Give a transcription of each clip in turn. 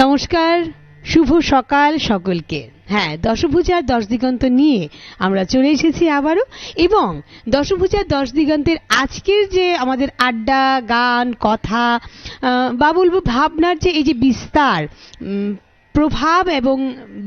নমস্কার, শুভ সকাল সকলকে। হ্যাঁ, দশভুজার 10 দিগন্ত নিয়ে আমরা চলে এসেছি আবারও, এবং দশভুজার 10 দিগন্তের আজকের যে আমাদের আড্ডা, গান, কথা বা বলবো ভাবনার যে এই যে বিস্তার, প্রভাব এবং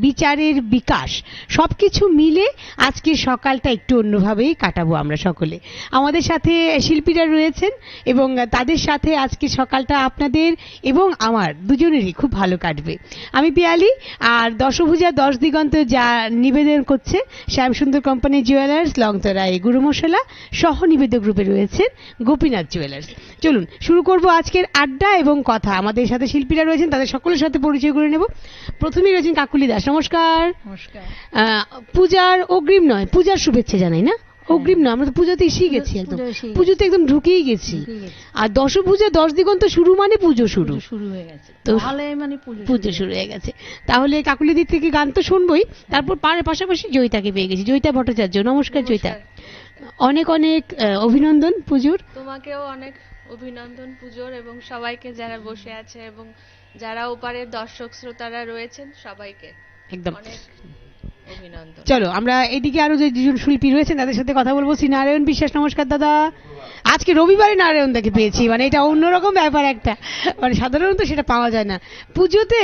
বিচারের বিকাশ, সবকিছু মিলে আজকের সকালটা একটু অন্যভাবেই কাটাবো আমরা সকলে। আমাদের সাথে শিল্পীরা রয়েছেন এবং তাদের সাথে আজকে সকালটা আপনাদের এবং আমার দুজনেরই খুব ভালো কাটবে। আমি পিয়ালি, আর দশভুজা 10 দিগন্ত যা নিবেদন করছে শ্যামসুন্দর কোম্পানি জুয়েলার্স, লংতরায় গুরুমশলা, সহ নিবেদক গ্রুপে রয়েছেন গোপীনাথ জুয়েলার্স। চলুন শুরু করব আজকের আড্ডা এবং কথা। আমাদের সাথে শিল্পীরা রয়েছেন, তাদের সকলের সাথে পরিচয় করে নেব। প্রথমেই রয়েছেন কাকুলি দাস। নমস্কার। নমস্কার। পূজার অগ্রিম নয়, পূজার শুভেচ্ছা জানাই না, অগ্রিম নয়, আমরা তো পুজোতে এসেই গেছি, একদম পুজোতে একদম ঢুকেই গেছি। আর দশভুজা 10 দিগন্ত শুরু মানে পুজো শুরু হয়ে গেছে, তো মানে পুজো শুরু হয়ে গেছে। তাহলে কাকুলিদির থেকে গান তো শুনবই, তারপর পাশাপাশি জয়িতাকে পেয়ে গেছি, জয়িতা ভট্টাচার্য। নমস্কার জয়িতা, অনেক অনেক অভিনন্দন পুজোর। তোমাকেও অনেক অভিনন্দন পুজোর, এবং সবাইকে যারা বসে আছে এবং যারা ওপারের দর্শক শ্রোতারা রয়েছেন সবাইকে একদম অনেক অভিনন্দন। চলো আমরা এদিকে আরো যে দুজন শিল্পী রয়েছেন তাদের সাথে কথা বলবো। শ্রী নারায়ণ বিশ্বাস, নমস্কার দাদা। আজকে রবিবারে নারায়ণ দাকে পেয়েছি, মানে এটা অন্যরকম ব্যাপার একটা, মানে সাধারণত সেটা পাওয়া যায় না পুজোতে।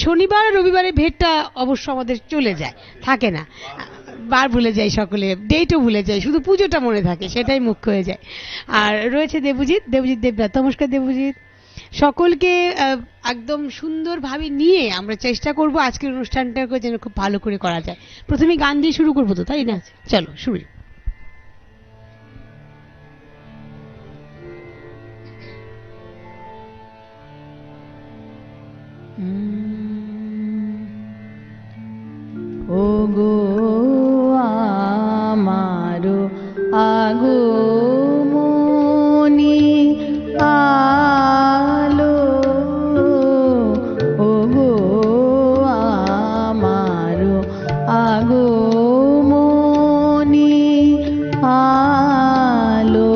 শনিবার রবিবারে ভেটটা অবশ্য আমাদের চলে যায়, থাকে না, বার ভুলে যাই, সকলে ডেটও ভুলে যাই, শুধু পুজোটা মনে থাকে, সেটাই মুখ্য হয়ে যায়। আর রয়েছে দেবজিৎ দেবনাথ। নমস্কার দেবজিৎ। সকলকে একদম সুন্দরভাবে নিয়ে আমরা চেষ্টা করব আজকের অনুষ্ঠানটাকে যেন খুব ভালো করে করা যায়। প্রথমে গান দিয়ে শুরু করবো তো, তাই না? চলো শুরু। ও গো আমারো আগো মনি আলো, ও গো আমারো আগো মনি আলো,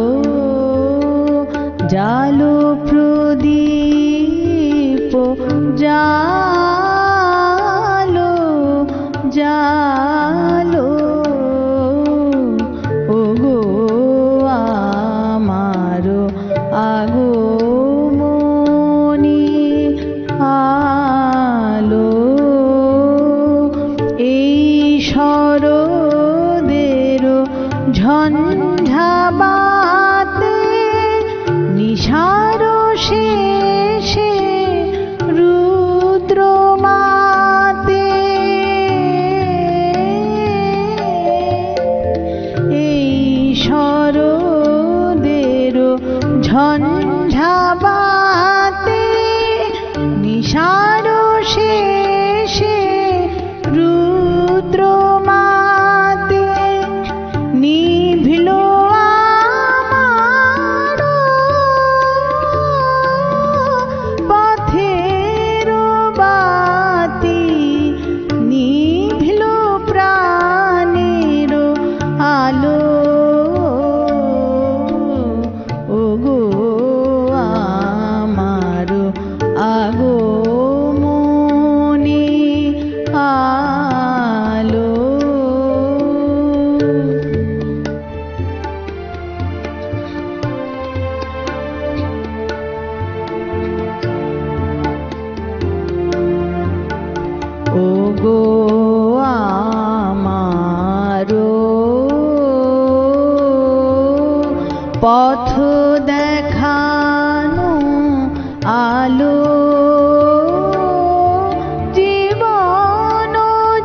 জালো প্রদীপ জালো জালো, ও গো আমারো আগো মনি আলো। এই শরদের ঝঞ্ঝাবাতে নিশার শেষে রুদ্র মাতে, এই শরদের ঝঞ্ঝাবাতে নিশার শেষে রুদ্র মাতে নিভিল আমারো পথের বাতি, নিভিল প্রাণের আলো, ও গো আমারো আগো মনি আলো। ও গো আমারো পথ দেখানো আলো, জীবন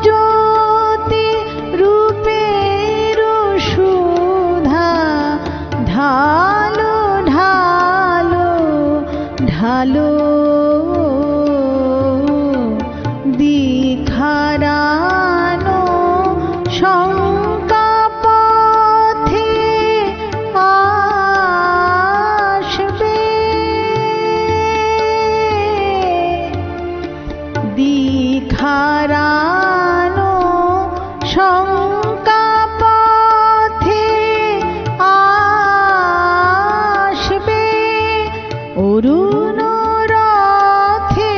জ্যোতি রূপের সুধা ঢালো ঢালো ঢালো, দিখারানো শঙ্কা পথে আসবে, দিখারানো শঙ্কা পথে আসবে, অরুণ রথে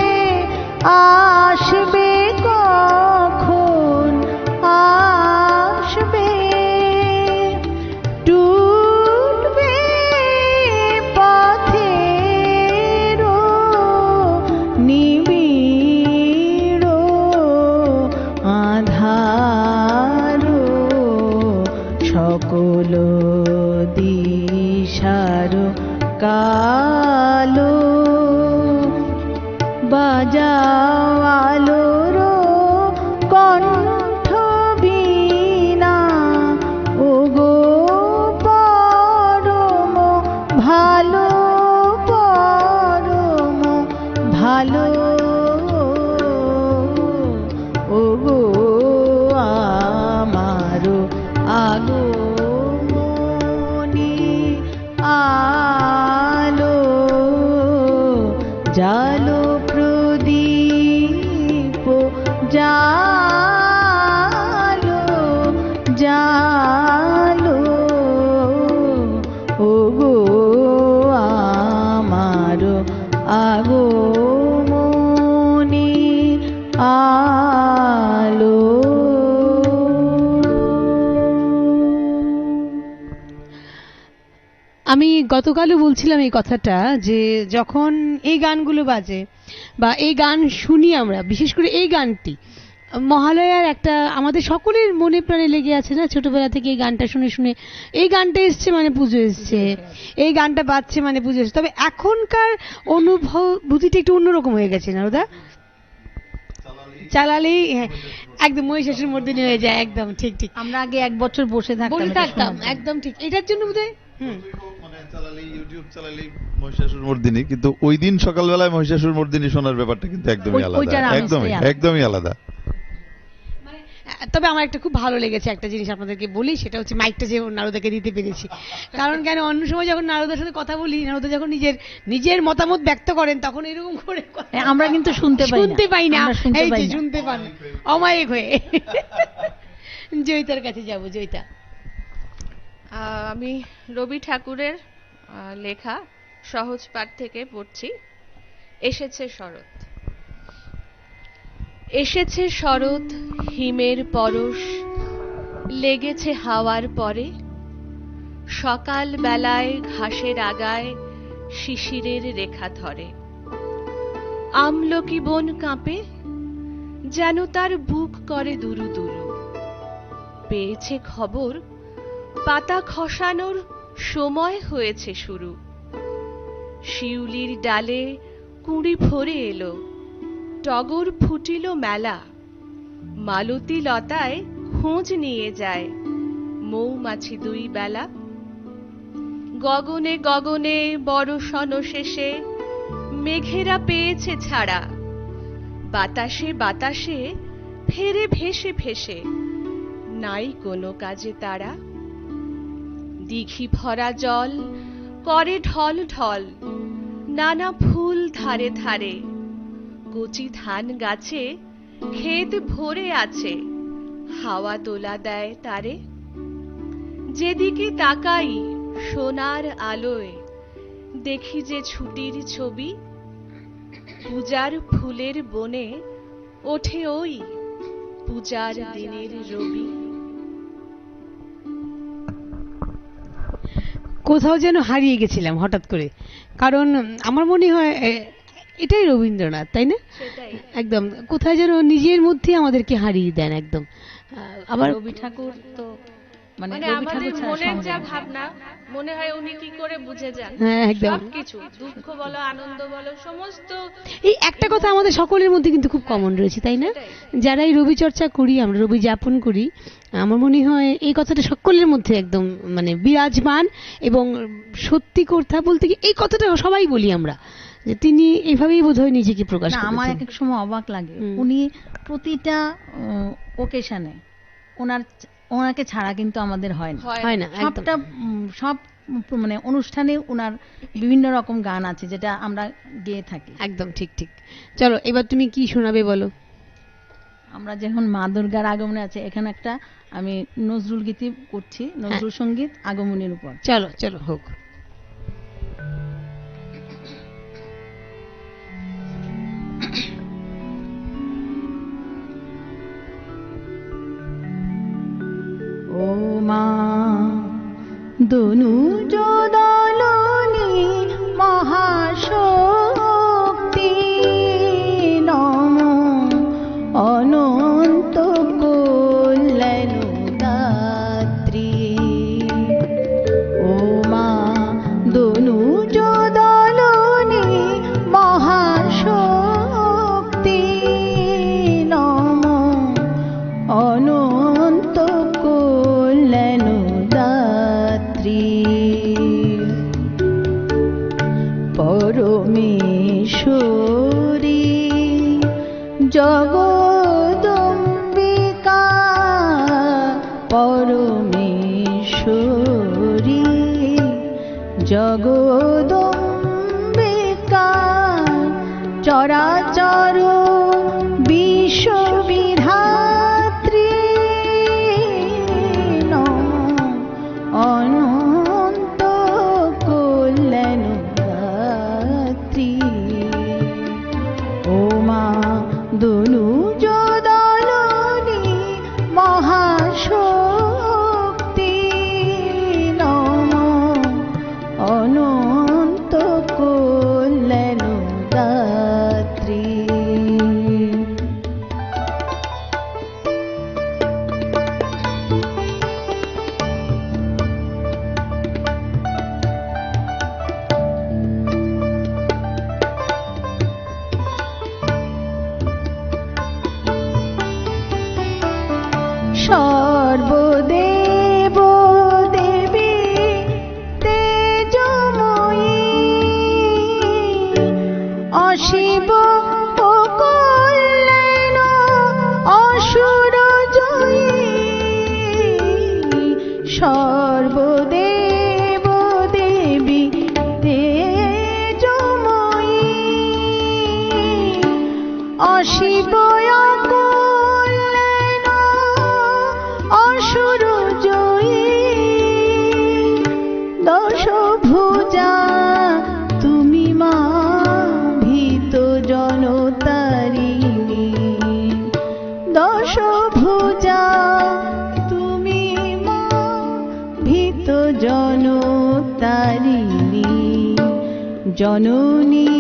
আগমনী আলো জালো প্রদীপ জালো জালো ওগো আমার আগমনী আলো। আমি গতকালও বলছিলাম এই কথাটা যে যখন এই গানগুলো বাজে বা এই গান শুনি আমরা, বিশেষ করে এই গানটি মহালয়ার একটা আমাদের সকলের মনে প্রাণে লেগে আছে না, ছোটবেলা থেকে এই গানটা শুনে শুনে এই গানটা এসছে মানে পুজো এসছে, এই গানটা বাজছে মানে পুজো এসছে। তবে এখনকার অনুভূতিটা একটু অন্যরকম হয়ে গেছে না দাদা? চালালেই হ্যাঁ একদম মহিষাসুর মর্দিনী হয়ে যায়, একদম ঠিক ঠিক। আমরা আগে এক বছর বসে বলে থাকতাম থাকতাম, একদম ঠিক। এটার জন্য বোধহয় মানে চালালেই ইউটিউব চালালেই মহিষাসুর মর্দিনী, কিন্তু ওই দিন সকালবেলায় মহিষাসুর মর্দিনী শোনার ব্যাপারটা কিন্তু একদমই আলাদা, একদমই আলাদা। তবে আমার একটা খুব ভালো লেগেছে একটা জিনিস আপনাদেরকে বলি, সেটা হচ্ছে মাইকটা যে নারদাকে দিতে পেরেছি। কারণ কেন, অন্য সময় যখন নারদার সাথে কথা বলি, নারদা যখন নিজের মতামত ব্যক্ত করেন তখন এরকম করে আমরা কিন্তু শুনতে পাই না, এই যে শুনতে পান অমায়িক হয়ে। জয়িতার কাছে যাব। জয়িতা, আমি রবি ঠাকুরের লেখা সহজ পাঠ থেকে পড়ছি। এসেছে শরৎ। এসেছে শরৎ, হিমের পরশ লেগেছে হাওয়ার পরে, সকাল বেলায় ঘাসের আগায় শিশিরের রেখা ধরে। আমলকি বন কাঁপে, যেন তার বুক করে দুরু দুরু। পেয়েছে খবর, পাতা খসানোর সময় হয়েছে শুরু। শিউলির ডালে কুঁড়ি ভরে এলো, টগর ফুটিল মেলা। মালতী লতায় খোঁজ নিয়ে যায় মৌমাছি দুই বেলা। গগনে গগনে বর্ষণ শেষে মেঘেরা পেয়েছে ছাড়া। বাতাসে বাতাসে ফেরে ভেসে ভেসে, নাই কোনো কাজে তারা। দিঘি ভরা জল করে ঢল ঢল, নানা ফুল ধারে ধারে। কচি ধান গাছে ক্ষেত ভরে আছে, হাওয়া দোলা দেয় তারে। যেদিকে তাকাই সোনার আলোয়, দেখি যে ছুটির ছবি। পূজার ফুলের বনে ওঠে ওই পূজার দিনের রবি। কোথাও যেন হারিয়ে গেছিলাম হঠাৎ করে, কারণ আমার মনে হয় এটাই রবীন্দ্রনাথ, তাই না? সেটাই একদম কোথায় যেন নিজের মধ্যে আমাদেরকে হারিয়ে দেন একদম। আবার রবি ঠাকুর তো মানে আমাদের মনের যা ভাবনা, মনে হয় উনি কি করে বুঝে যান হ্যাঁ, একদম। সবকিছু, দুঃখ বলো আনন্দ বলো সমস্ত। এই একটা কথা আমাদের সকলের মধ্যে কিন্তু খুব কমন রয়েছে, তাই না? যারা এই রবি চর্চা করি, আমরা রবি যাপন করি, আমার মনে হয় এই কথাটা সকলের মধ্যে একদম মানে বিরাজমান। এবং সত্যি কথা বলতে কি এই কথাটা সবাই বলি আমরা, যে তিনি এইভাবেই বোধহয় নিজেকে প্রকাশ করেন। আমার এক এক সময় অবাক লাগে, উনি প্রতিটা ওকেশনে ওনাকে ছাড়া কিন্তু আমাদের হয় না। সবটা সব মানে অনুষ্ঠানে ওনার বিভিন্ন রকম গান আছে যেটা আমরা গেয়ে থাকি। একদম ঠিক ঠিক। চলো এবার তুমি কি শোনাবে বলো। আমরা যখন মা দুর্গার আগমনে আছে, এখানে একটা আমি নজরুল গীতি করছি, নজরুল সঙ্গীত আগমনের উপর। চলো চলো হোক। ও মা দনুজ দলনি মহাশক্তি, নম অনন্ত কল্যাণ দাত্রী। ও মা দনুজ দলনি মহাশক্তি, নম অনন্ত কল্যাণ দাত্রী। জগদম্বিকা চরাচর বিশ্ববিধাত্রী অনন্ত কল্যাণদাত্রী ও মা দনুজ দলনী মহাশক্তি নম অনন্ত কল্যাণদাত্রী। সর্বদেব দেবী তেজময়ী অশিব ও কল্যাণ অসুর জয়ী সর্বদেব দেবী তেজময়ী অশিব অসুর জয়ী দশভুজা তুমি মা ভীত জনতারিণী দশভুজা তুমি মা ভীত জনতারিণী জননী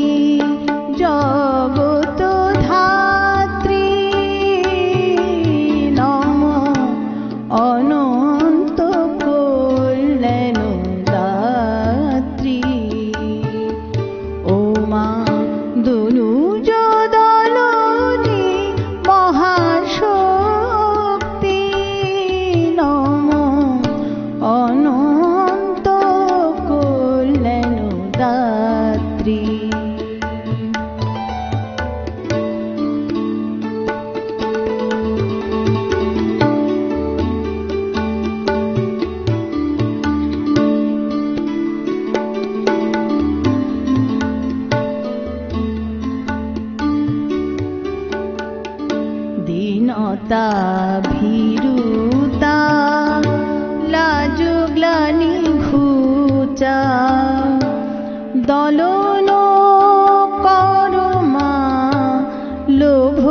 জগত ধাত্রী নম অনন্ত কল্যাণদাত্রী ও মা দনুজ দলনী মহাশক্তি নম অনন্ত কল্যাণদাত্রী। দীনতা ভীরুতা লাজ গ্লানি ঘুচা দলন করমা লোভ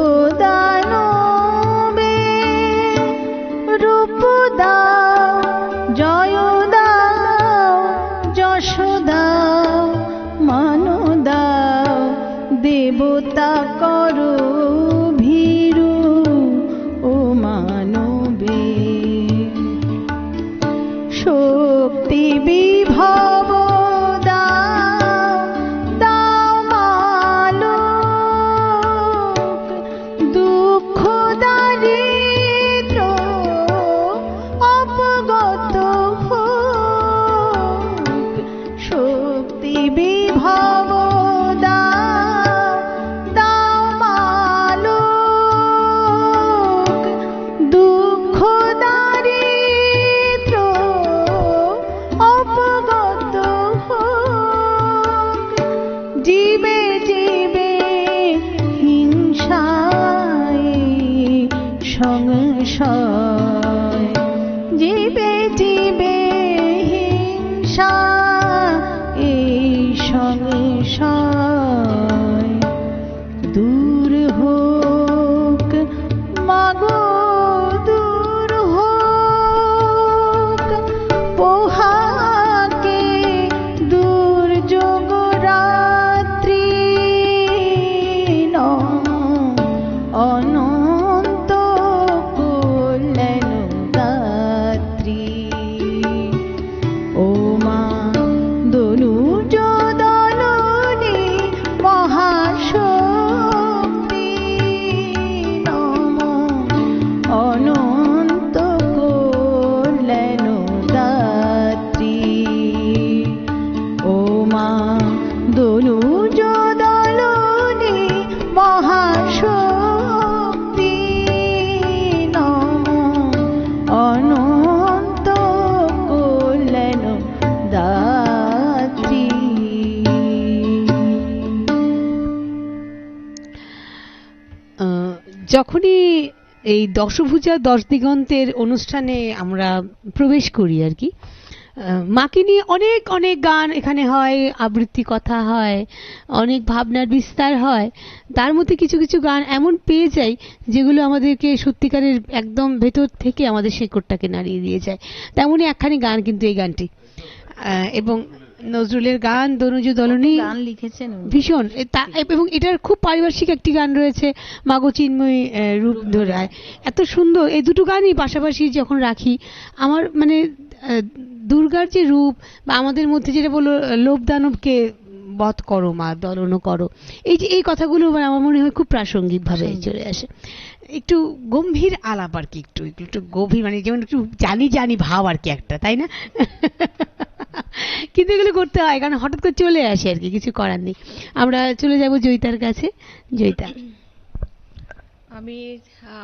দানবে রূপ দাও জয় দাও যশ দাও মান দাও দেবতা করো ভীরু ও মানবে শক্তি বিভব দাও যখনই এই দশভুজা 10 দিগন্তের অনুষ্ঠানে আমরা প্রবেশ করি আর কি, মাকে নিয়ে অনেক অনেক গান এখানে হয়, আবৃত্তি কথা হয়, অনেক ভাবনার বিস্তার হয়। তার মধ্যে কিছু কিছু গান এমন পেয়ে যাই যেগুলো আমাদেরকে সত্যিকারের একদম ভেতর থেকে আমাদের শেকড়টাকে নাড়িয়ে দিয়ে যায়। তেমনই একখানি গান কিন্তু এই গানটি, এবং নজরুলের গান, দনুজ দলনী গান লিখেছেন ভীষণ, এবং এটার খুব পারিপার্শ্বিক একটি গান রয়েছে, মাগো চিন্ময়ী রূপ ধরায়। এত সুন্দর এই দুটো গানই পাশাপাশি যখন রাখি, আমার মানে দুর্গার যে রূপ, বা আমাদের মধ্যে যেটা বললো লোভ দানবকে বধ করো মা, দলন করো, এই যে এই কথাগুলো আমার মনে হয় খুব প্রাসঙ্গিক ভাবে চলে আসে। একটু গম্ভীর আলাপ আর কি, একটু একটু গভীর, মানে যেমন একটু জানি জানি ভাব আর কি একটা, তাই না? কিন্তু এগুলো করতে হয়, কারণ হঠাৎ করে চলে আসে আর কি, কিছু করার নেই। আমরা চলে যাব জয়িতার কাছে। জয়িতা, আমি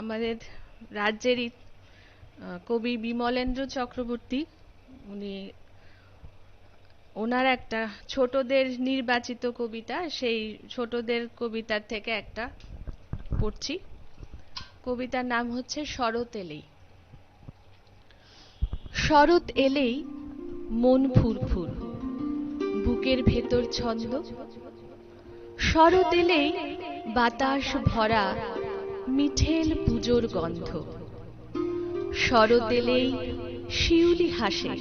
আমাদের রাজ্যেরই কবি বিমলেন্দ্র চক্রবর্তী, ওনার একটা ছোটদের নির্বাচিত কবিতা, সেই ছোটদের কবিতার থেকে একটা পড়ছি। কবিতার নাম হচ্ছে শরৎ এলেই। শরৎ এলেই মন ফুরফুর, বুকের ভেতর ছন্দ। শরৎ এলেই বাতাস ভরা মিঠেল পুজোর গন্ধ। শরৎ এলেই শিউলি হাসে,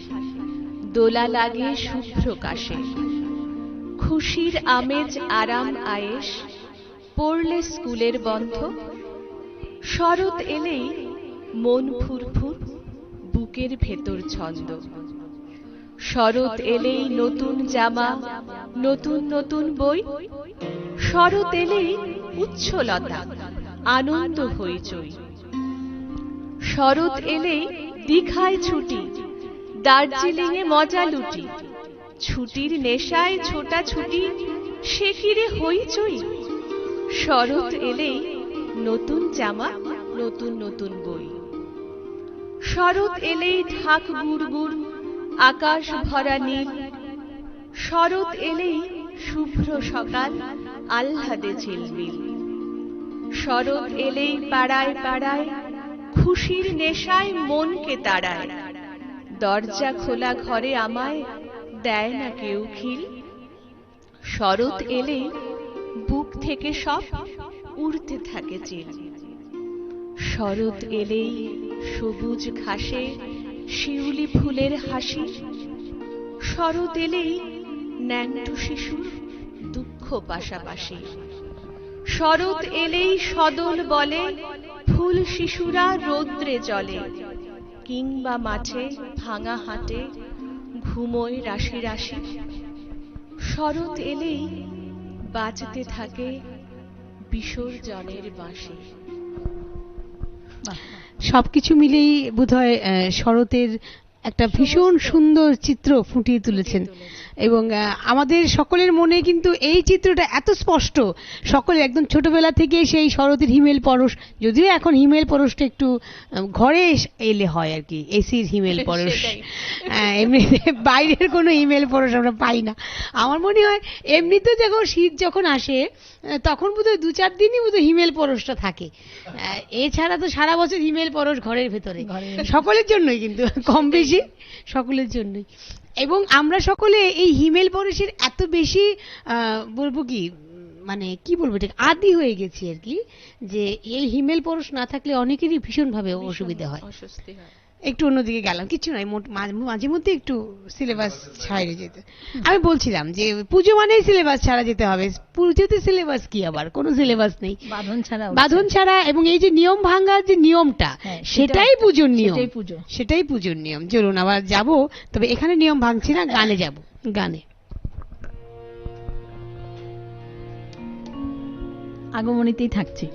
দোলা লাগে শুভ্র কাশে। খুশির আমেজ আরাম আয়েশ, পড়লে স্কুলের বন্ধ। শরৎ এলেই মন ফুরফুর, বুকের ভেতর ছন্দ। শরৎ এলেই নতুন জামা, নতুন নতুন বই। শরৎ এলেই উচ্ছলতা, আনন্দ হইচই। শরৎ এলেই দীঘায় ছুটি, দার্জিলিংয়ে মজা লুটি। ছুটির নেশায় ছোটাছুটি, সে কি রে হইচই। শরৎ এলেই নতুন জামা, নতুন নতুন বই। শরৎ এলেই ঢাক গুড়গুড়, আকাশ ভরা নীল। শরৎ এলেই শুভ্র সকাল, আহ্লাদে ঝিলমিল। শরৎ এলেই পাড়ায় পাড়ায়, খুশির নেশায় মনকে তাড়ায়। দরজা খোলা ঘরে আমায়, দেয় না কেউ খিল। শরৎ এলেই বুক থেকে সব উড়তে থাকে চিল। শরৎ এলেই সবুজ ঘাসে শিউলি ফুলের হাসি। শরৎ এলেই ন্যাংটো শিশুর দুঃখ পাশাপাশি। শরৎ এলেই সদল বলে ফুল শিশুরা রৌদ্রে জলে। কিংবা মাঠে ভাঙা হাটে ঘুমোয় রাশি রাশি। শরৎ এলেই বাজতে থাকে বিসর্জনের বাঁশি। সবকিছু মিলেই বোধহয় শরতের একটা ভীষণ সুন্দর চিত্র ফুটিয়ে তুলেছেন, এবং আমাদের সকলের মনে কিন্তু এই চিত্রটা এত স্পষ্ট। সকলে একদম ছোটবেলা থেকে সেই শরতের হিমেল পরশ, যদিও এখন হিমেল পরশটা একটু ঘরে এলে হয় আর কি, এসির হিমেল পরশ, এমনিতে বাইরের কোনো হিমেল পরশ আমরা পাই না। আমার মনে হয় এমনিতে যখন শীত যখন আসে তখন বোধহয় 2-4 দিনই বোধহয় হিমেল পরশটা থাকে, এছাড়া তো সারা বছর হিমেল পরশ ঘরের ভেতরে, সকলের জন্যই কিন্তু কম বেশি সকলের জন্যই। এবং আমরা সকলে এই হিমেল পরশের এত বেশি বলবো কি, মানে কি বলবো, ঠিক আদি হয়ে গেছি আর কি, যে এই হিমেল পরশ না থাকলে অনেকেরই ভীষণভাবে অসুবিধা হয়, অস্বস্তি হয়। একটু অন্যদিকে গেলাম, কিছু নয়, মাঝে মধ্যে একটু সিলেবাস ছাড়িয়ে যেতে। আমি বলছিলাম যে পুজো মানেই সিলেবাস ছাড়া যেতে হবে। পুজোতে সিলেবাস কি, আবার কোনো সিলেবাস নেই, বাঁধন ছাড়া। এবং এই যে নিয়ম ভাঙার যে নিয়মটা, সেটাই পুজোর নিয়ম, সেটাই পুজোর নিয়ম। চলুন আবার যাব, তবে এখানে নিয়ম ভাঙছি না, গানে যাব, গানে। আগমনীতেই থাকছি।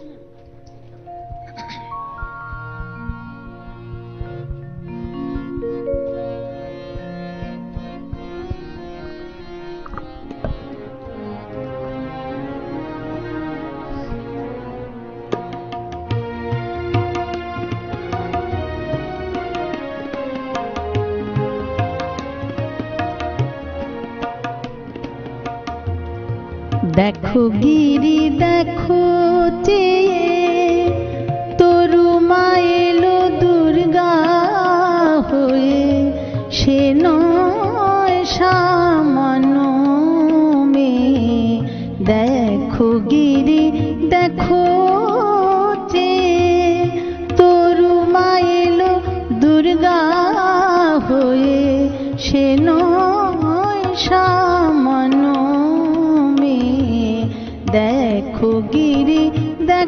দেখো গিরি দেখো চেয়ে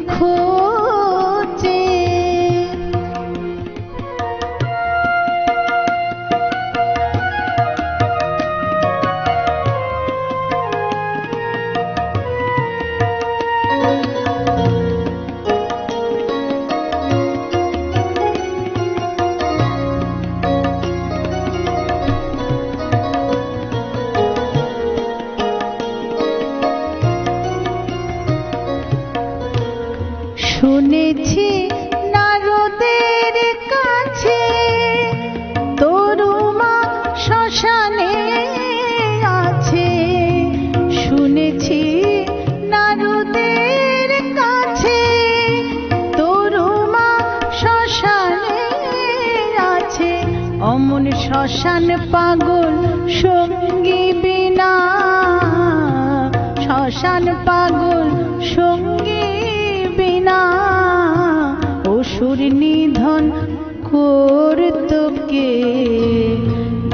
দেখো শুনেছি নারদের কাছে তরুমা শ্মশানে আছে, শুনেছি নারদের কাছে তরুমা শ্মশানে আছে, অমন শ্মশান পাগল সঙ্গী বিনা, শ্মশান পাগল সঙ্গী বিনা অসুর নিধন করতকে।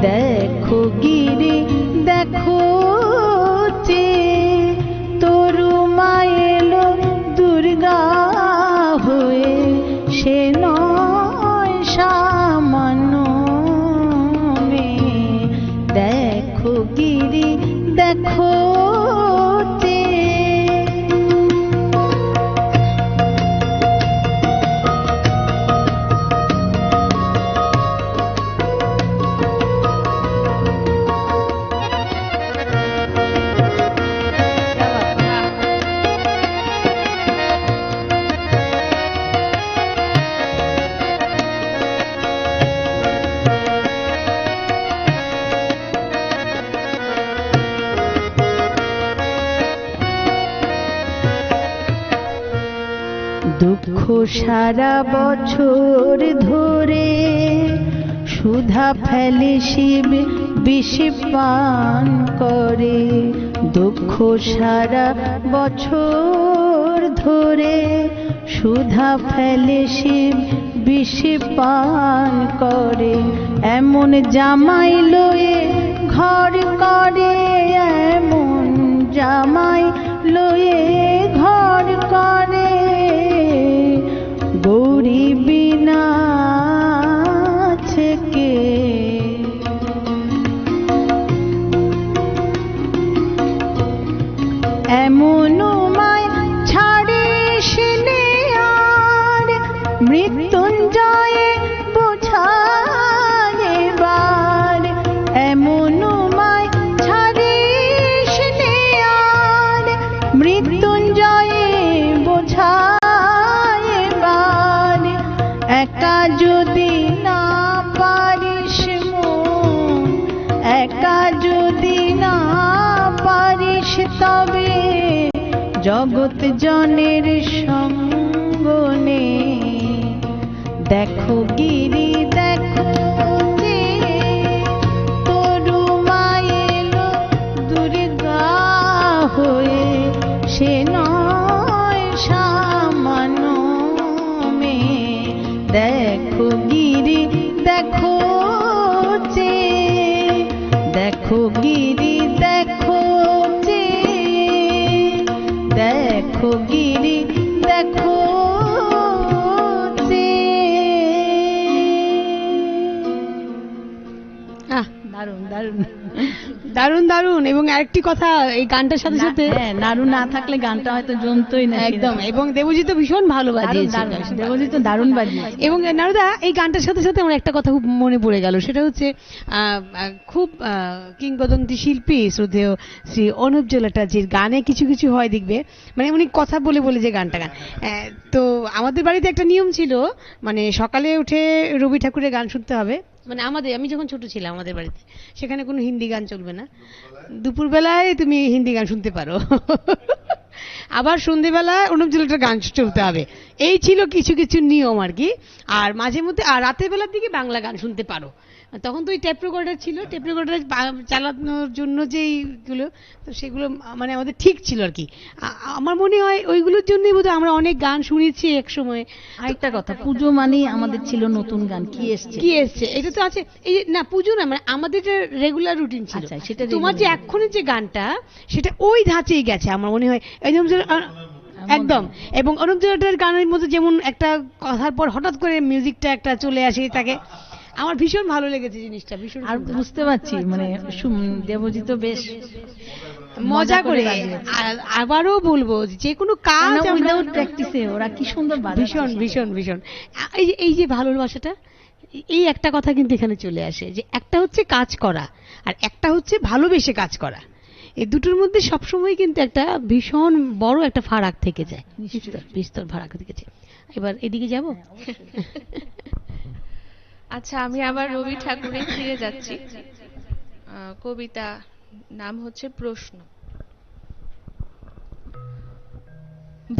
দেখো গিরি দেখো যে তরুমা এলো দুর্গা হয়ে, সে নয় সামান্য মেয়ে। দেখো গিরি দেখো দুঃখ সারা বছর ধরে সুধা ফেলে শিব বিষ পান করে, দুঃখ সারা বছর ধরে সুধা ফেলে শিব বিষ পান করে, এমন জামাই লয়ে ঘর করে, এমন জামাই লয়ে ঘর করে, গৌরী বিনা থেকে এমন মায় ছাড়িস নে আর, মৃত্যুঞ্জয়ে বোঝায় এবার, এমন মায় ছাড়িস নে আর, মৃত্যুঞ্জয়ে বোঝায় এবার, একা যদি না পারিস মন, একা যদি না পারিস তবে জগৎ জনের সঙ্গ নে। দেখো গিরি দেখো যে তরুমা এলো দুর্গা হয়ে, সে নয় সামান্য মেয়ে। দেখো গিরি দেখো যে, দেখো গিরি দেখো যে, দেখো গিরি দেখো যে। দারুণ দারুণ দারুণ দারুণ। এবং আরেকটি কথা, এই গানটার সাথে সাথে নাড়ু না থাকলে গানটা হয়তো জমতোই না একদম। এবং দেবজিৎ ভীষণ ভালো বাজিয়েছে, দেবজিৎ দারুণ বাজিয়েছে। এবং নারুদা এই গানটার সাথে সাথে আমার একটা কথা খুব মনে পড়ে গেল, সেটা হচ্ছে খুব কিংবদন্তি শিল্পী শ্রদ্ধেয় শ্রী অনুপ জলোটাজির গানে কিছু কিছু হয় দেখবে, মানে উনি কথা বলে বলে যে গানটা গান। তো আমাদের বাড়িতে একটা নিয়ম ছিল, মানে সকালে উঠে রবি ঠাকুরের গান শুনতে হবে, মানে আমি যখন ছোট ছিলাম আমাদের বাড়িতে সেখানে কোনো হিন্দি গান চলবে না, দুপুরবেলায় তুমি হিন্দি গান শুনতে পারো, আবার সন্ধ্যেবেলায় অনুপ জলোটার গান চলতে হবে। এই ছিল কিছু কিছু নিয়ম আর কি। আর মাঝে মধ্যে আর রাতের বেলার দিকে বাংলা গান শুনতে পারো। তখন তো ওই টেপ রেকর্ডার ছিল, টেপ রেকর্ডার চালানোর জন্য যেইগুলো, তো সেগুলো মানে আমাদের ঠিক ছিল আর কি। আমার মনে হয় ওইগুলোর জন্যই বোধহয় আমরা অনেক গান শুনেছি এক সময়। আরেকটা কথা, পুজো মানেই আমাদের ছিল নতুন গান কি এসছে এটা তো আছে। এই না পুজো না, মানে আমাদের রেগুলার রুটিন ছিল। সেটা তোমার যে এক্ষুনি যে গানটা, সেটা ওই ধাঁচেই গেছে আমার মনে হয়। একদম। এবং অনুপ জলোটার গানের মধ্যে যেমন একটা কথার পর হঠাৎ করে মিউজিকটা একটা চলে আসে, তাকে আমার ভীষণ ভালো লেগেছে জিনিসটা, ভীষণ। আর বুঝতে পারছি মানে দেবজিৎ বেশ মজা করে। আর আবারও বলবো যে কোনো কাজ উইদাউট প্র্যাকটিসে ওরা কি সুন্দর বাজায়, ভীষণ ভীষণ ভীষণ। এই যে ভালোবাসাটা, এই একটা কথা কিন্তু এখানে চলে আসে, যে একটা হচ্ছে কাজ করা আর একটা হচ্ছে ভালোবেসে কাজ করা। এই দুটোর মধ্যে সবসময় কিন্তু একটা ভীষণ বড় একটা ফারাক থেকে যায়, বিস্তর ফারাক থেকে যায়। এবার এদিকে যাব। আচ্ছা, আমি আবার রবি ঠাকুরে ফিরে যাচ্ছি। কবিতা নাম হচ্ছে প্রশ্ন।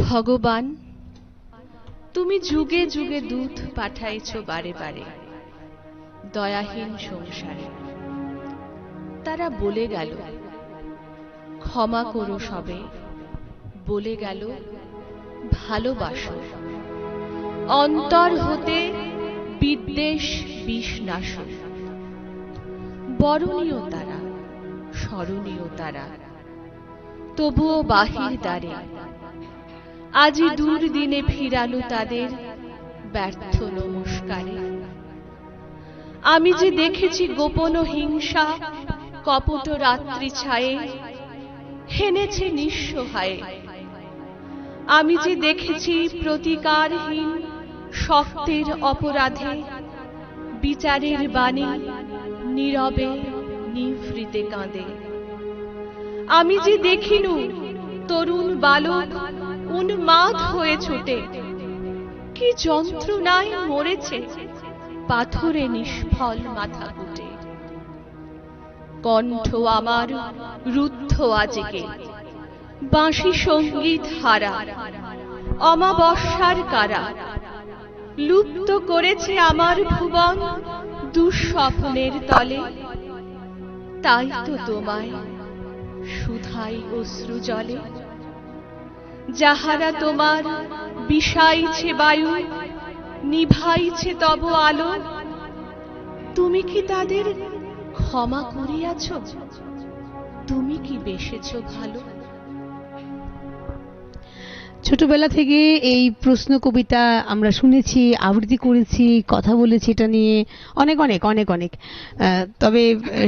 ভগবান, তুমি যুগে যুগে দূত পাঠাইছ বারে বারে দয়াহীন সংসারে। তারা বলে গেল ক্ষমা করো সবে, বলে গেল ভালোবাসো, অন্তর হতে বিদ্বেষ বিষ নাশো। বরণীয় তারা, স্মরণীয় তারা, তবুও বাহির দ্বারে আজি দুর্দিনে ফিরালো তাদের ব্যর্থ নমস্কারে। আমি যে দেখেছি গোপন হিংসা কপট রাত্রি ছায়ে হেনেছে নিঃসহায়ে। আমি যে দেখেছি প্রতিকারহীন শক্তের অপরাধে বিচারের বাণী নীরবে নিভৃতে কাঁদে। আমি যে দেখিনু তরুণ বালক উন্মাদ হয়ে ছুটে কি যন্ত্রণায় মরেছে পাথরে নিষ্ফল মাথা কুটে। কণ্ঠ আমার রুদ্ধ আজকে বাঁশি সঙ্গীত হারা, অমাবস্যার কারা লুপ্ত করেছে আমার ভুবন দুঃস্বপ্নের তলে। তাই তো তোমায় সুধাই অশ্রু জলে, যাহারা তোমার বিষাইছে বায়ু নিভাইছে তব আলো। তুমি কি তাদের ক্ষমা করিয়াছ? তুমি কি বেসেছ ভালো? ছোটবেলা থেকে এই প্রশ্ন কবিতা আমরা শুনেছি, আবৃত্তি করেছি, কথা বলেছি এটা নিয়ে অনেক অনেক অনেক অনেক। তবে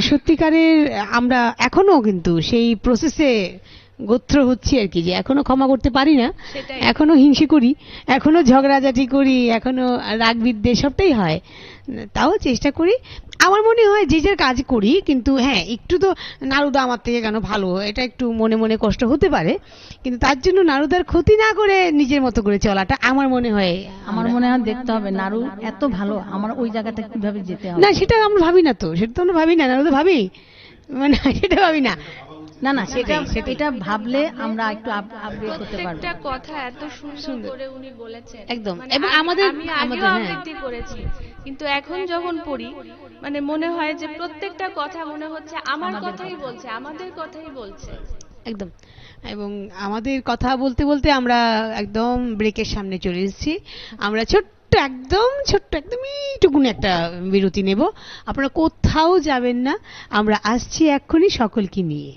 সত্যিকারের আমরা এখনো কিন্তু সেই প্রসেসে গোত্র হচ্ছি আর কি, যে এখনো ক্ষমা করতে পারি না, এখনো হিংসে করি, এখনো ঝগড়াঝাটি করি, এখনো রাগ বিদ্বেষ সবটাই হয়। তাও চেষ্টা করি। আমার মনে হয় যে যার কাজ করি, কিন্তু হ্যাঁ একটু তো নারুদা আমার থেকে কেন ভালো, এটা একটু মনে মনে কষ্ট হতে পারে, কিন্তু তার জন্য নারুদার ক্ষতি না করে নিজের মতো করে চলাটা আমার মনে হয় দেখতে হবে নারু এত ভালো, আমার ওই জায়গাটা কিভাবে যেতে হবে। না সেটা আমরা ভাবি না তো, সেটা তো আমরা ভাবি না, নারুদা ভাবি মানে সেটা ভাবি না। না না সেটা ভাবলে আমরা একটু আপডেট করতে পারবো। প্রত্যেকটা কথা এত সুন্দর করে উনি বলেছেন একদম। মানে এবং আমাদের আবৃত্তি করেছি, কিন্তু এখন যখন পড়ি মানে মনে হয় যে প্রত্যেকটা কথা মনে হচ্ছে আমার কথাই বলছে, আমাদের কথাই বলছে। একদম। এবং আমাদের কথা বলতে বলতে আমরা একদম ব্রেকের সামনে চলে এসেছি। আমরা একদমই টুকুন একটা বিরতি নেব। আপনারা কোথাও যাবেন না, আমরা আসছি এক্ষুনি সকলকে নিয়ে।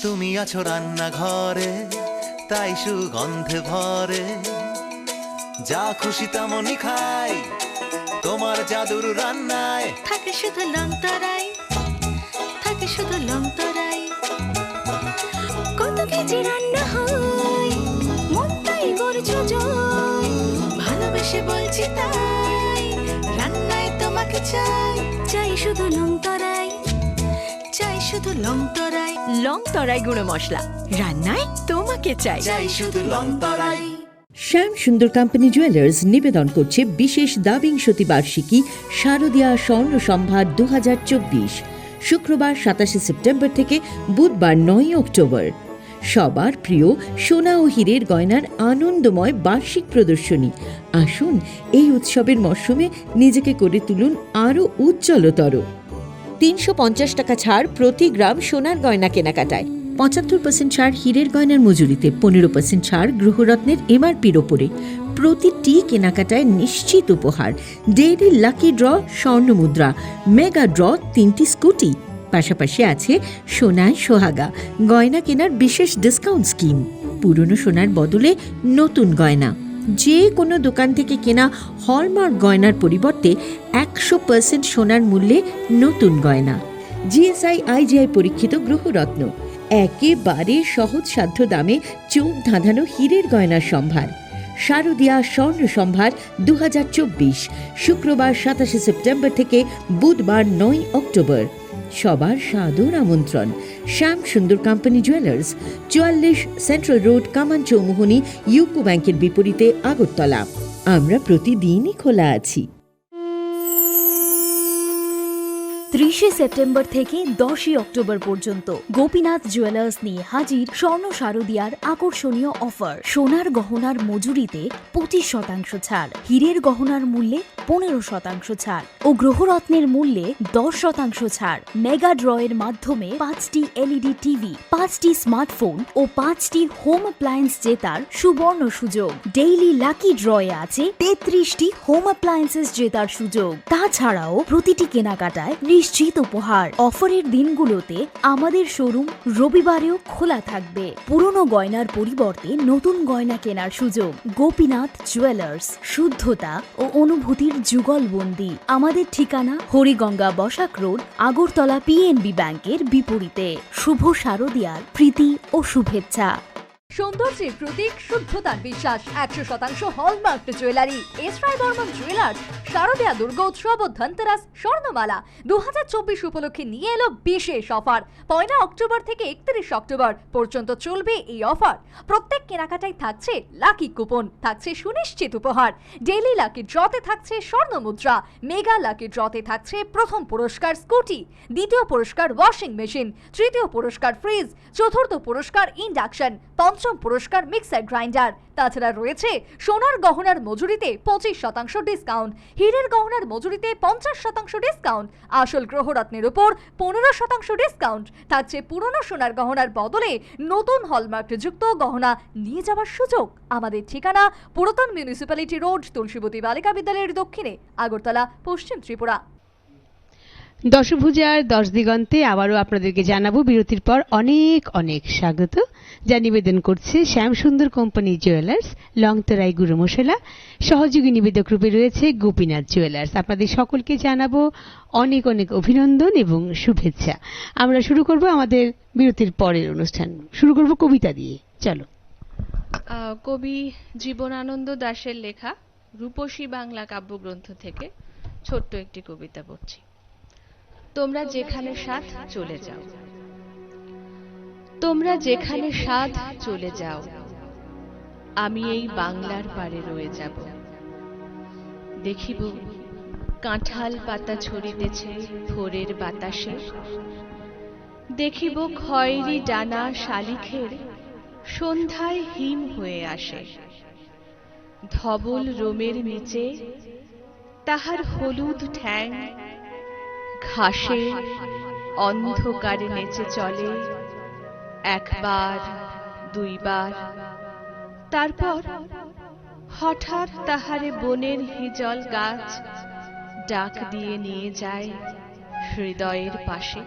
তুমি আছো রান্নাঘরে, তাই সুগন্ধে ভরে, যা খুশি তেমনই খাই তোমার জাদুর রান্নায়। থাকে শুধু লংতরাই, থাকে শুধু লংতরাই, কত কেজি রান্না হয় মন তাই করছো জয়। ভালোবেসে বলছি তাই, রান্নায় তোমাকে চাই, চাই শুধু লংতরাই, চাই শুধু লংতরাই। লংতরাই গুঁড়ো মশলা, রান্নায় তোমাকে চাই, চাই শুধু লংতরাই। শ্যাম সুন্দর কোম্পানি জুয়েলার্স নিবেদন করছে বিশেষ দ্বাবিংশতি বার্ষিকী শারদীয়া স্বর্ণ সম্ভার 2024, শুক্রবার 27 সেপ্টেম্বর থেকে বুধবার 9 অক্টোবর। সবার প্রিয় সোনা ও হীরের গয়নার আনন্দময় বার্ষিক প্রদর্শনী। আসুন এই উৎসবের মরশুমে নিজেকে করে তুলুন আরও উজ্জ্বলতর। 350 টাকা ছাড় প্রতি গ্রাম সোনার গয়না কেনাকাটায়, 75% ছাড় হীরের গয়নার মজুরিতে, 15% ছাড় গ্রহরত্নের এমআরপির ওপরে। প্রতিটি কেনাকাটায় নিশ্চিত উপহার, ডেইলি লাকি ড্র স্বর্ণ মুদ্রা, মেগা ড্র 3টি স্কুটি। পাশাপাশি আছে সোনায় সোহাগা, গয়না কেনার বিশেষ ডিসকাউন্ট স্কিম। পুরনো সোনার বদলে নতুন গয়না। যে কোনো দোকান থেকে কেনা হলমার্ক গয়নার পরিবর্তে 100% সোনার মূল্যে নতুন গয়না। জিএসআই আইজিআই পরীক্ষিত গ্রহরত্ন, একেবারে সহজসাধ্য দামে চোখ ধাঁধানো হীরের গয়নার সম্ভার। শারদীয়া স্বর্ণ সম্ভার 2024, শুক্রবার 27 সেপ্টেম্বর থেকে বুধবার 9 অক্টোবর। সবার সাদর আমন্ত্রণ। শ্যাম সুন্দর কোম্পানি জুয়েলার্স, 44 সেন্ট্রাল রোড, কামান চৌমুহনী, ইউকো ব্যাংকের বিপরীতে, আগরতলা। আমরা প্রতিদিনই খোলা আছি। 30 সেপ্টেম্বর থেকে 10 অক্টোবর পর্যন্ত গোপীনাথ জুয়েলার্স নিয়ে হাজির স্বর্ণ শারদীয়ার আকর্ষণীয় অফার। সোনার গহনার মজুরিতে 25% ছাড়, হীরের গহনার মূল্যে 15% ছাড় ও গ্রহরত্নের মূল্যে 10% ছাড়। মেগা ড্রয়ের মাধ্যমে 5টি এলইডি টিভি, 5টি স্মার্টফোন ও 5টি হোম অ্যাপ্লায়েন্স জেতার সুবর্ণ সুযোগ। ডেইলি লাকি ড্রয়ে আছে 33টি হোম অ্যাপ্লায়েন্সেস জেতার সুযোগ। তাছাড়াও প্রতিটি কেনাকাটায় নিশ্চিত উপহার। অফারের দিনগুলোতে আমাদের শোরুম রবিবারেও খোলা থাকবে। পুরনো গয়নার পরিবর্তে নতুন গয়না কেনার সুযোগ। গোপীনাথ জুয়েলার্স, শুদ্ধতা ও অনুভূতির যুগলবন্দি। আমাদের ঠিকানা হরিগঙ্গা বসাক রোড, আগরতলা পিএনবি ব্যাংকের বিপরীতে। শুভ শারদীয়ার প্রীতি ও শুভেচ্ছা। সৌন্দর্যের প্রতীক, শুদ্ধতার বিশ্বাস, 100% hallmark jewellery. S Roy Barman jewellers শারদীয়া দুর্গোৎসব ও ধনতেরাস স্বর্ণমালা 2024 উপলক্ষে নিয়ে এলো বিশেষ অফার। 1 অক্টোবর থেকে 31 অক্টোবর পর্যন্ত চলবে এই অফার। প্রত্যেক কেনাকাটায় থাকছে লাকি কুপন, থাকছে সুনিশ্চিত উপহার। ডেইলি লাকি ড্রতে থাকছে স্বর্ণ মুদ্রা, মেগা লাকি ড্রতে থাকছে প্রথম পুরস্কার স্কুটি, দ্বিতীয় পুরস্কার ওয়াশিং মেশিন, তৃতীয় পুরস্কার ফ্রিজ, চতুর্থ পুরস্কার ইন্ডাকশন, পঞ্চম পুরস্কার মিক্সার গ্রাইন্ডার। তাছাড়া রয়েছে সোনার গহনার মজুরিতে 25% ডিসকাউন্ট, হীরের গহনার মজুরিতে 50% ডিসকাউন্ট, আসল গ্রহরত্নের উপর 15% ডিসকাউন্ট। থাকছে পুরনো সোনার গহনার বদলে নতুন হলমার্ক যুক্ত গহনা নিয়ে যাওয়ার সুযোগ। আমাদের ঠিকানা পুরাতন মিউনিসিপ্যালিটি রোড, তুলসীবতী বালিকা বিদ্যালয়ের দক্ষিণে, আগরতলা, পশ্চিম ত্রিপুরা। দশভুজার 10 দিগন্তে আবারও আপনাদেরকে জানাবো বিরতির পর অনেক অনেক স্বাগত, যা নিবেদন করছে শ্যাম সুন্দর কোম্পানি জুয়েলার্স, লংতরাই গুরুমশলা। সহযোগী নিবেদক রূপে রয়েছে গোপীনাথ জুয়েলার্স। আপনাদের সকলকে জানাবো অনেক অনেক অভিনন্দন এবং শুভেচ্ছা। আমরা শুরু করব আমাদের বিরতির পরের অনুষ্ঠান। শুরু করব কবিতা দিয়ে। চলো। কবি জীবনানন্দ দাশের লেখা রূপসী বাংলা কাব্যগ্রন্থ থেকে ছোট্ট একটি কবিতা পড়ছি। তোমরা যেখানে সাথ চলে যাও, তোমরা যেখানে সাথ চলে যাও, আমি এই বাংলার পারে রয়ে যাব। দেখিব কাঁঠাল পাতা ছড়িতেছে ভোরের বাতাসে, দেখিব খয়েরি ডানা শালিখের সন্ধ্যায় হিম হয়ে আসে। ধবল রোমের নিচে তাহার হলুদ ঠ্যাং ঘাসে অন্ধকারে নেচে চলে, একবার দুইবার, তারপর হঠাৎ তাহারে বনের হিজল গাছ ডাক দিয়ে নিয়ে যায় হৃদয়ের পাশে।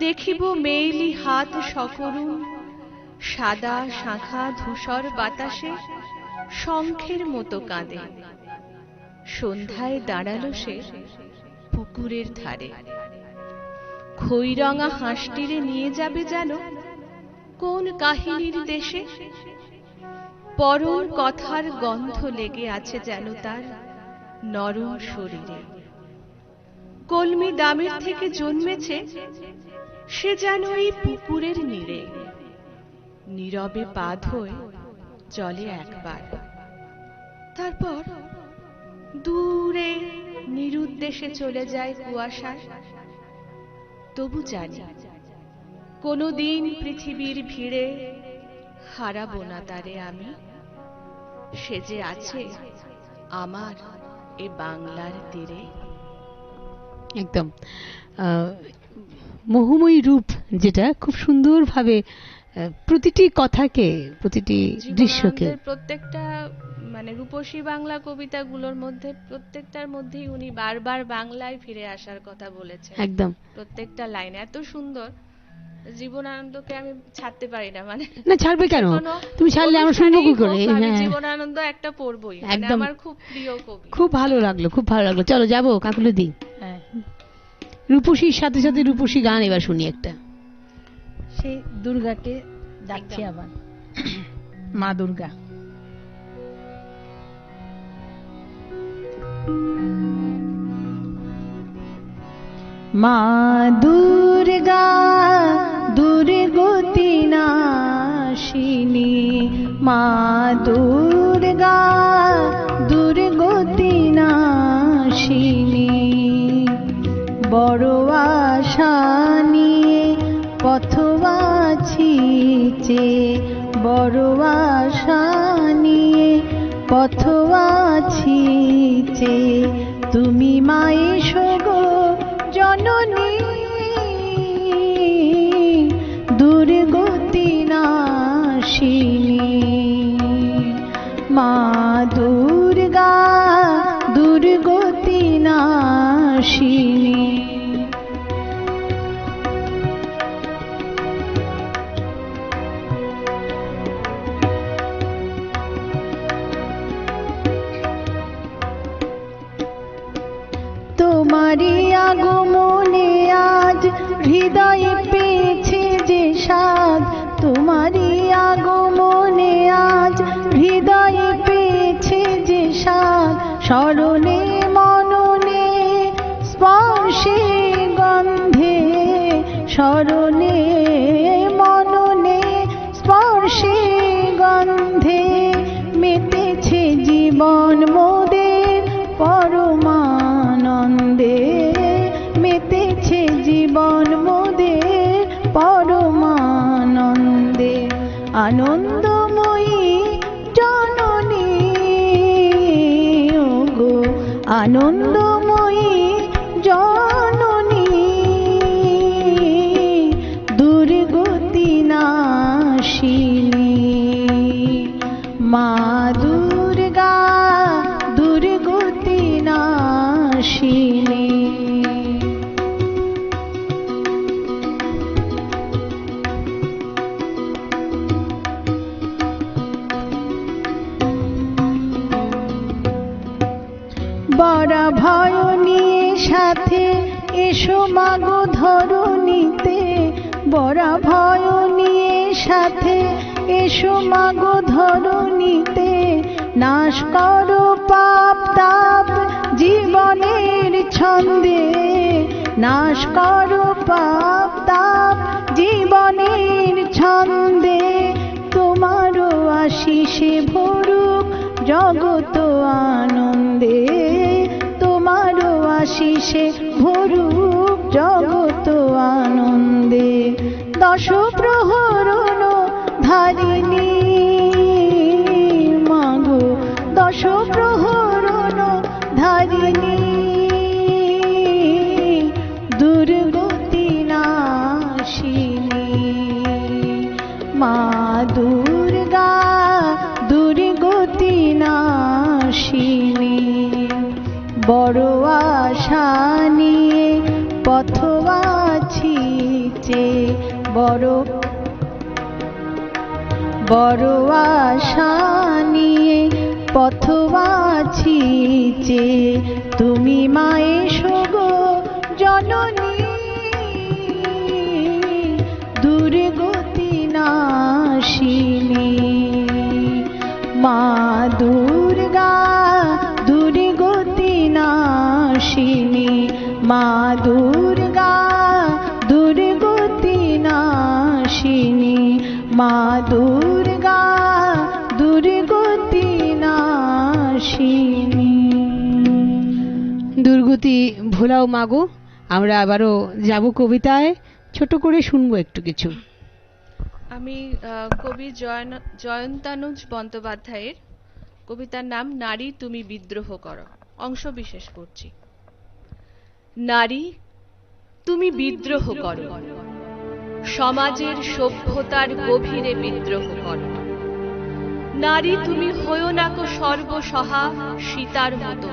দেখিব মেইলি হাত সকরুণ সাদা শাখা ধূসর বাতাসে শঙ্খের মতো কাঁদে। সন্ধ্যায় দাঁড়ালো সে পুকুরের ধারে, খইরঙা হাঁসটিরে নিয়ে যাবে যেন কোন কাহিনীর দেশে। পরম কথার গন্ধ লেগে আছে যেন তার নরম শরীরে। কলমি দামের থেকে জন্মেছে সে যেন এই পুকুরের নীড়ে। নীরবে পা ধোয় জলে একবার, তারপর দূরে নিরুদ্দেশে চলে যায় কুয়াশায়। তবু জানি কোনদিন পৃথিবীর ভিড়ে হারাবো না তারে আমি। সে যে আছে আমার এ বাংলার তীরে। একদম মোহময়ী রূপ, যেটা খুব সুন্দরভাবে প্রতিটি কথাকে, প্রতিটি দৃশ্যকে, প্রত্যেকটা মানে রূপসী বাংলা কবিতাগুলোর মধ্যে প্রত্যেকটার মধ্যেই উনি বারবার বাংলায় ফিরে আসার কথা বলেছেন। একদম প্রত্যেকটা লাইন এত সুন্দর, জীবনানন্দকে আমি ছাড়তে পারি না, মানে না ছাড়বে কেন, তুমি ছাড়লে আমরা শুনবো কি করে। আমি হ্যাঁ জীবনানন্দ একটা পড়বই, মানে একদম। আমার খুব প্রিয় কবি। খুব ভালো লাগলো, খুব ভালো লাগলো। চলো যাবো কাকুলুদি, হ্যাঁ, রূপসীর সাথে সাথে রূপসী গান এবার শুনি একটা। সেই দুর্গাকে ডাকছি আবার, মা দুর্গা। মা দুর্গা দুর্গতি নাশিনী, মা দুর্গা দুর্গতি নাশিনী, বড় আশা নিয়ে পথবাছি যে, বড় আশা নিয়ে পথবাছি যে, তুমি মায়ে সগো জননী দুর্গতি নাশিনী, মা দুর্গা দুর্গতি নাশিনী। তোমারই আগমনে আজ হৃদয়ে পেয়েছে যে স্বাদ, তোমারই আগমনে আজ হৃদয়ে পেয়েছে যে স্বাদ, স্মরণে মননে স্পর্শে গন্ধে, স্মরণে মননে স্পর্শে গন্ধে, মেতেছে জীবন মোদের পরমানন্দে, মেতেছে জীবন মোদের পরমানন্দে, আনন্দময়ী জননী ওগো আনন্দময়ী জননী, দুর্গতি নাশিনী, মা দুর্গা দুর্গতি নাশিনী। বড় ভয় নিয়ে সাথে এসো মাগো ধরণীতে, বড় ভয় নিয়ে সাথে এসো মাগো ধরণীতে, নাশ করো পাপ তাপ জীবনের ছন্দে, নাশ করো পাপ তাপ জীবনের ছন্দে, তোমারও আশিসে ভরুক জগত আনন্দে, তোমারও আশিসে ভরুক জগত আনন্দে, দশ প্রহরণ ধারিণী মাগো, দশ প্রহরণ ধারিণী, দুর্গতি নাশিনী, মা দুর্গা দুর্গতি নাশিনী, বড় আশা নিয়ে পথবাছি যে, বড় বড় আশা নিয়ে পথবাছি যে, তুমি মায়ে সগো জননী দুর্গতি নাশিনী, মা দুর্গা দুর্গতি নাশিনী, মা দুর্গা দুর্গতি নাশিনী, মা দুর্গা দুর্গতি নাশিনী। দুর্গতি ভোলাও মাগো। আমরা আবারও যাব কবিতায়, ছোট করে শুনবো একটু কিছু। আমি কবি জয়ন্তানুজ বন্দ্যোপাধ্যায়ের কবিতার নাম নারী তুমি বিদ্রোহ করো, অংশ বিশেষ পড়ছি। নারী তুমি বিদ্রোহ করো, সমাজের সভ্যতার গভীরে বিদ্রোহ করো, নারী তুমি হয়ো না কো সর্বসহা সীতার মতো,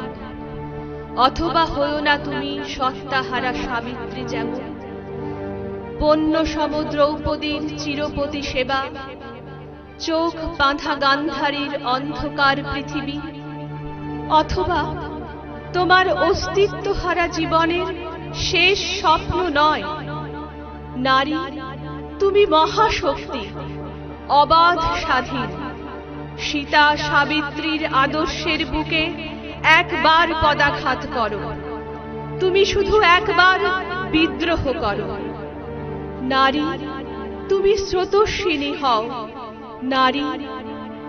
অথবা হয়ো না তুমি সত্তাহারা সাবিত্রী যেমন, বন্য সম দ্রৌপদীর চিরপতি সেবা, চোখ বাঁধা গান্ধারীর অন্ধকার পৃথিবী, অথবা তোমার অস্তিত্বহারা জীবনের শেষ স্বপ্ন নয়। নারী তুমি মহাশক্তি, অবাধ স্বাধীন। সীতা সাবিত্রীর আদর্শের বুকে একবার পদাঘাত করো, তুমি শুধু একবার বিদ্রোহ করো। নারী তুমি স্রোতস্বিনী হও, নারী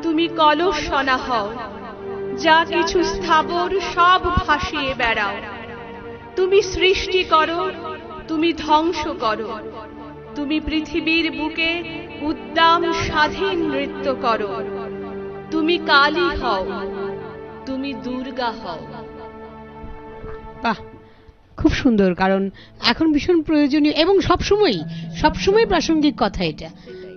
তুমি কলসনা হও, যা কিছু স্থাবর সব ভাসিয়ে বেড়াও। তুমি সৃষ্টি করো, তুমি ধ্বংস করো, তুমি পৃথিবীর বুকে উদ্দাম স্বাধীন নৃত্য করো। তুমি কালী হও, তুমি দুর্গা হও। বাহ, খুব সুন্দর, কারণ এখন ভীষণ প্রয়োজনীয় এবং সবসময় প্রাসঙ্গিক কথা এটা।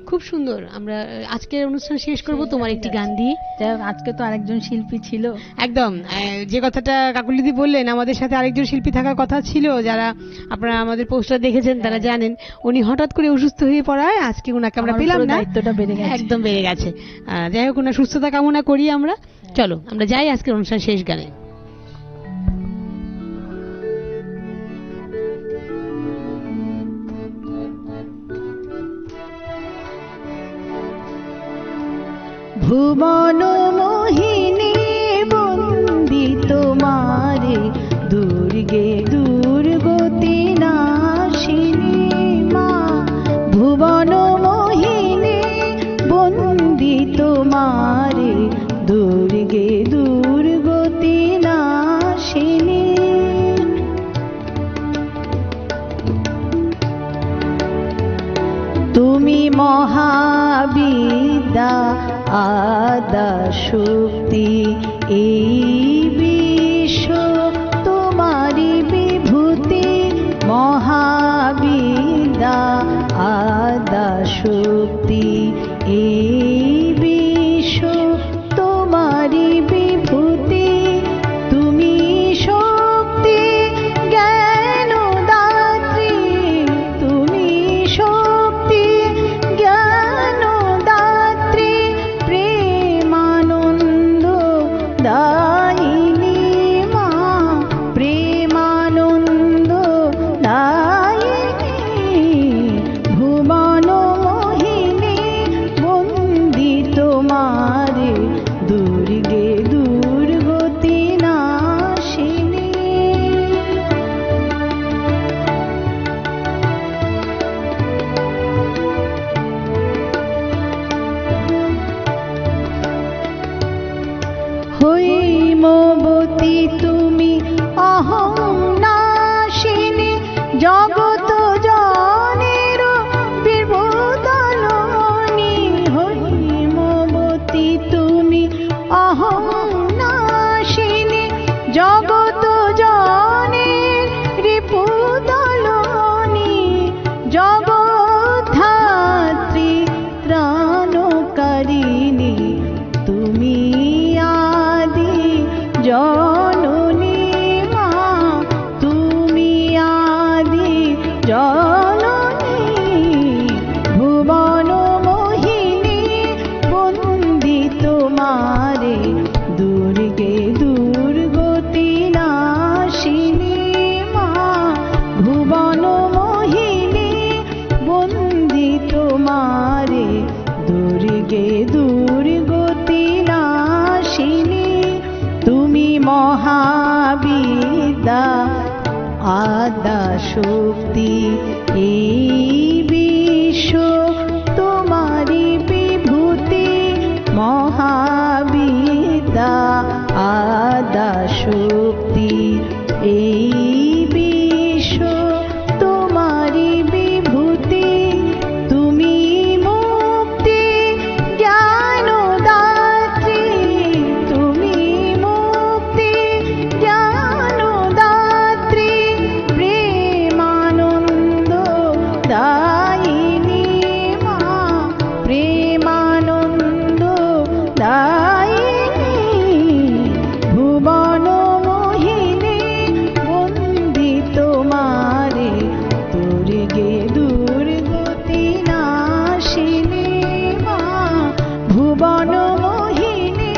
খুব সুন্দর। আমরা আজকের অনুষ্ঠান শেষ করব তোমার একটি গান দিয়ে। আজকে তো আরেকজন শিল্পী ছিল, একদম যে কথাটা কাকুলিদি বললেন, আমাদের সাথে আরেকজন শিল্পী থাকার কথা ছিল, যারা আপনারা আমাদের পোস্টার দেখেছেন তারা জানেন। উনি হঠাৎ করে অসুস্থ হয়ে পড়ায় আজকে ওনাকে আমরা পেলাম না, দায়িত্বটা বেড়ে গেছে, একদম বেড়ে গেছে। যাই হোক, ওনার সুস্থতা কামনা করি আমরা। চলো আমরা যাই আজকের অনুষ্ঠান শেষ গানে। ভুবন মোহিনী বন্দি তোমারে, দুর্গে দুর্গতি নাশিনী মা। ভুবন মোহিনী বন্দি তোমারে, দুর্গে দুর্গতি নাশিনী। তুমি মহাবিদ্যা আদা শক্তি, এই বিশ্ব তোমারি বিভূতি। মহাবিদ্যা আদা শক্তি, এই বিশ্ব তোমারি বিভূতি। তুমি শক্তি জ্ঞান দাত্রী, তুমি শক্তি জ্ঞান দাত্রী, প্রেমানন্দ দায়িনী মা। প্রেমানন্দ দায়িনী, ভুবন মোহিনী বন্দি তোমারে, দুর্গে দুর্গতি নাশিনী। হৈমবতী তুমি অহং নাশিনী, জগত জনের বিভূতলনী। হৈমবতী তুমি অহং নাশিনী, জগত জনের রিপুতলনী। জগদ্ধাত্রী ত্রাণকারিণী, তুমি আদি জননী মা। তুমি আদি জননী, ভুবন মোহিনী বন্দি তোমারে, দুর্গে দুর্গতি নাশিনী মা। ভুবন মোহিনী বন্দি তোমারে, দুর্গে দুর্গতি নাশিনী। তুমি মহাবিদ্যা আদা শক্তি, এই বিশ্ব তোমারি বিভূতি। মহাবিদ্যা আদা শক্তি, এই বিশ্ব তোমারি বিভূতি। তুমি মুক্তি জ্ঞান দাত্রী, তুমি মুক্তি জ্ঞান দাত্রী, প্রেমানন্দ দায়িনী মা। প্রেমানন্দ দায়িনী। ভুবন মোহিনী বন্দি তোমারে তোর গে দুর্গতি নাশিনী মা ভুবন মোহিনী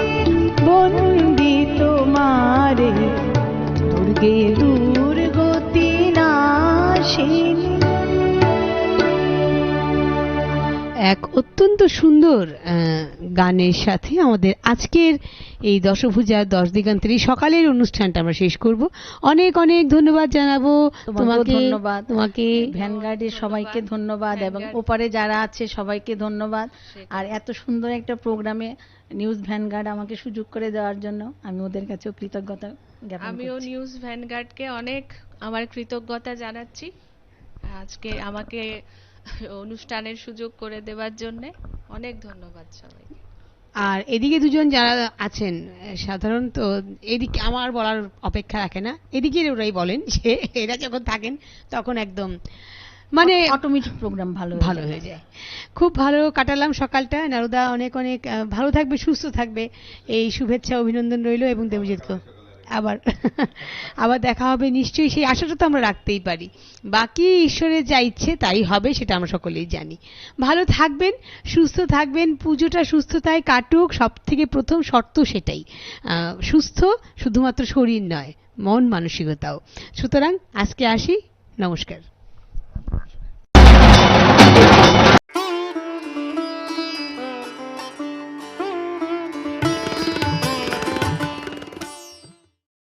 বন্দি তোমারে তোর গে দুর্গতি নাশিনী। এক অত্যন্ত সুন্দর গানের সাথে আমাদের আজকের এই দশভুজা 10 দিগন্তের এই সকালের অনুষ্ঠানটা আমরা শেষ করব। অনেক অনেক ধন্যবাদ জানাবো তোমাকে, ধন্যবাদ তোমাকে, ভ্যানগার্ডের সবাইকে ধন্যবাদ এবং ওপারে যারা আছে সবাইকে ধন্যবাদ। আর এত সুন্দর একটা প্রোগ্রামে নিউজ ভ্যানগার্ড আমাকে সুযোগ করে দেওয়ার জন্য আমি ওদের কাছেও কৃতজ্ঞতা জ্ঞাপন করছি। আমিও নিউজ ভ্যানগার্ডকে অনেক আমার কৃতজ্ঞতা জানাচ্ছি আজকে আমাকে অনুষ্ঠানের সুযোগ করে দেওয়ার জন্য। অনেক ধন্যবাদ সবাইকে। আর এদিকে দুজন যারা আছেন সাধারণত এদিকে আমার বলার অপেক্ষা রাখে না, এদিকে ওরাই বলেন যে এরা যখন থাকেন তখন একদম মানে অটোমেটিক প্রোগ্রাম ভালো হয়ে যায়। খুব ভালো কাটালাম সকালটা। নারুদা অনেক অনেক ভালো থাকবে, সুস্থ থাকবে, এই শুভেচ্ছা অভিনন্দন রইল। এবং দেবজিৎকে আবার দেখা হবে নিশ্চয়ই, সেই আশাটা তো আমরা রাখতেই পারি। বাকি ঈশ্বরের যা ইচ্ছে তাই হবে, সেটা আমরা সকলেই জানি। ভালো থাকবেন, সুস্থ থাকবেন, পুজোটা সুস্থতায় কাটুক, সব থেকে প্রথম শর্ত সেটাই। সুস্থ শুধুমাত্র শরীর নয়, মন মানসিকতাও। সুতরাং আজকে আসি, নমস্কার।